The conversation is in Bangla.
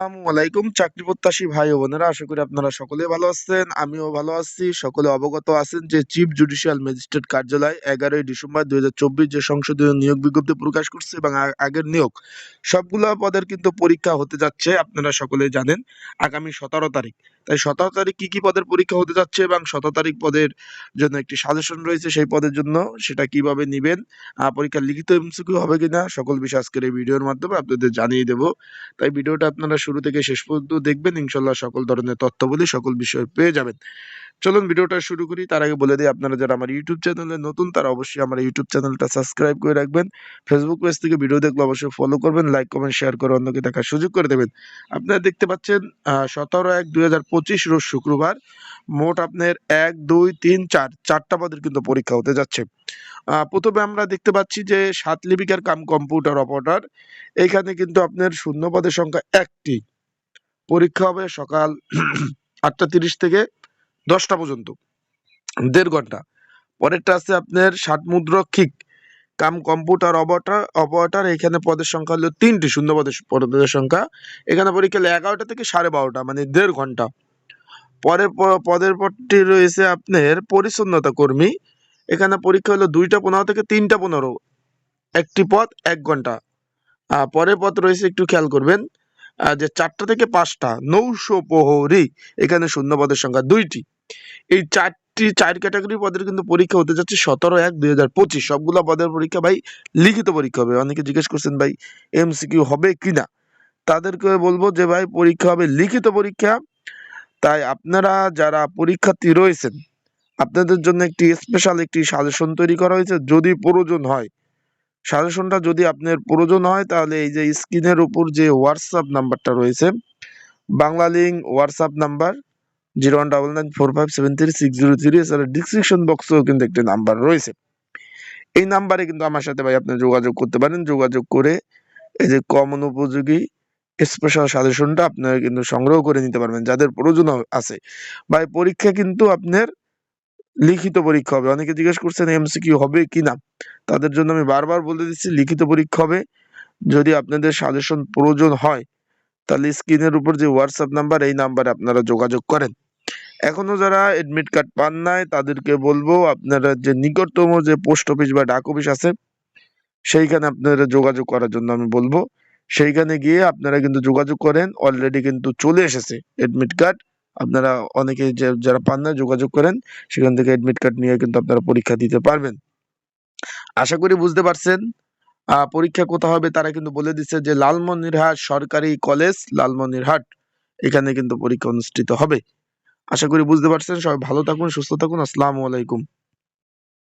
আসসালামাইকুম চাকরি প্রত্যাশী ভাই ও বোনেরা, আশা করি আপনারা সকলে ভালো আছেন। আমিও ভালো আছি। সকলে অবগত আছেন যে চিফ জুডিশিয়াল ম্যাজিস্ট্রেট কার্যালয় 11ই ডিসেম্বর 2024 যে সংসদীয় নিয়োগ বিজ্ঞপ্তি প্রকাশ করছে এবং আগের নিয়োগ সবগুলো পদের কিন্তু পরীক্ষা হতে যাচ্ছে, আপনারা সকলে জানেন আগামী 17 তারিখ। তাই 17 তারিখ কি কি পদের পরীক্ষা হতে যাচ্ছে এবং 17 তারিখ পদের জন্য একটি সাজেশন রয়েছে, সেই পদের জন্য সেটা কিভাবে নিবেন, পরীক্ষার লিখিত এমসিকিউ হবে কিনা, সকল বিষয় আজকের এই ভিডিওর মাধ্যমে আপনাদের জানিয়ে দেবো। তাই ভিডিওটা আপনারা শুরু থেকে শেষ পর্যন্ত দেখবেন, ইনশাল্লাহ সকল ধরনের তথ্যাবলি সকল বিষয় পেয়ে যাবেন। চলুন ভিডিওটা শুরু করি। তার আগে বলে দিই, আপনারা যারা আমার ইউটিউব চ্যানেলে নতুন তারা অবশ্যই আমার ইউটিউব চ্যানেলটা সাবস্ক্রাইব করে রাখবেন। ফেসবুক পেজ থেকে ভিডিও দেখলে অবশ্যই ফলো করবেন, লাইক কমেন্ট শেয়ার করে অন্যকে দেখার সুযোগ করে দেবেন। আপনারা দেখতে পাচ্ছেন 17/1/2025 রোজ শুক্রবার মোট আপনার 1 2 3 4 চারটা পদের কিন্তু পরীক্ষা হতে যাচ্ছে। প্রথমে আমরা দেখতে পাচ্ছি যে 7 লিপিকার কাম কম্পিউটার অপারেটর, এখানে কিন্তু আপনার শূন্য পদের সংখ্যা একটি। পরীক্ষা হবে সকাল 8টা 30 থেকে 10টা পর্যন্ত, 1.5 ঘন্টা। পরেরটা আছে আপনার 60 মুদ্রক্ষিক কাম কম্পিউটার অপারেটর, এখানে পদের সংখ্যা হলো 3টি, শূন্য পদের সংখ্যা। এখানে পরীক্ষা হলো 11টা থেকে 12:30, মানে 1.5 ঘন্টা। পদের পরটি রয়েছে আপনার পরিচ্ছন্নতা কর্মী, এখানে পরীক্ষা হলো 2টা 15 থেকে 3টা 15, একটি পদ 1 ঘন্টা। পরের পদ রয়েছে, একটু খেয়াল করবেন, যে 4টা থেকে 5টা নৌশো প্রহরী, এখানে শূন্য পদের সংখ্যা 2টি। এই 4 ক্যাটাগরি পদের কিন্তু পরীক্ষা হতে যাচ্ছে 17/1/2025। সবগুলো পদের পরীক্ষা ভাই লিখিত পরীক্ষা হবে। অনেকে জিজ্ঞেস করছেন ভাই এমসিকিউ হবে কিনা, তাদেরকে বলবো যে ভাই পরীক্ষা হবে লিখিত পরীক্ষা। তাই আপনারা যারা পরীক্ষার্থী রয়েছেন, আপনাদের জন্য একটি স্পেশাল একটি সাজেশন তৈরি করা হয়েছে। যদি প্রয়োজন হয়, সাজেশনটা যদি আপনার প্রয়োজন হয়, তাহলে এই যে স্ক্রিনের উপর যে হোয়াটসঅ্যাপ নাম্বারটা রয়েছে, বাংলা লিঙ্ক হোয়াটসঅ্যাপ নাম্বার 019945736003, এছাড়া ডিসক্রিপশন বক্সেও কিন্তু একটি নাম্বার রয়েছে। এই নাম্বারে কিন্তু আমার সাথে ভাই আপনি যোগাযোগ করতে পারেন। যোগাযোগ করে এই যে কমন উপযোগী স্পেশাল সাজেশনটা আপনারা কিন্তু সংগ্রহ করে নিতে পারবেন যাদের প্রয়োজন আছে। ভাই পরীক্ষা কিন্তু আপনার লিখিত পরীক্ষা হবে। অনেকে জিজ্ঞেস করছেন এমসিকিউ হবে কিনা, তাদের জন্য আমি বারবার বলে দিচ্ছি লিখিত পরীক্ষা হবে। যদি আপনাদের সাজেশন প্রয়োজন হয়, তাহলে স্ক্রিনের উপর যে হোয়াটসঅ্যাপ নাম্বার, এই নাম্বারে আপনারা যোগাযোগ করেন। এখনো যারা এডমিট কার্ড পান নাই, তাদেরকে বলবো আপনারা যে নিকটতম যে পোস্ট অফিস বা ডাক অফিস আছে, সেইখানে আপনারা যোগাযোগ করার জন্য আমি বলবো। সেইখানে গিয়ে আপনারা কিন্তু যোগাযোগ করেন। অলরেডি কিন্তু চলে এসেছে এডমিট কার্ড। আপনারা অনেকে যারা পান না যোগাযোগ করেন, সেখান থেকে এডমিট কার্ড নিয়ে কিন্তু আপনারা পরীক্ষা দিতে পারবেন। আশা করি বুঝতে পারছেন। পরীক্ষা কোথা হবে তারা কিন্তু বলে দিচ্ছে যে লালমনিরহাট সরকারি কলেজ, লালমনিরহাট, এখানে কিন্তু পরীক্ষা অনুষ্ঠিত হবে। আশা করি বুঝতে পারছেন। সবাই ভালো থাকুন, সুস্থ থাকুন। আসসালামু আলাইকুম।